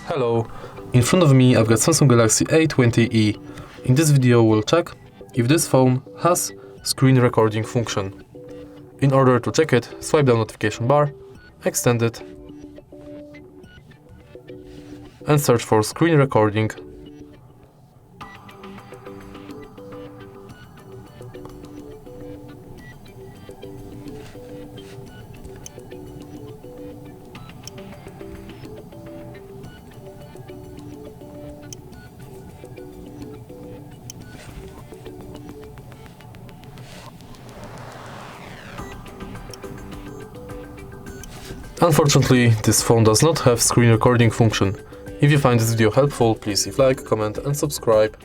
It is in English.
Hello, in front of me I've got Samsung Galaxy A20e. In this video we'll check if this phone has screen recording function. In order to check it, swipe down notification bar, extend it and search for screen recording. Unfortunately, this phone does not have screen recording function. If you find this video helpful, please leave a like, comment and subscribe.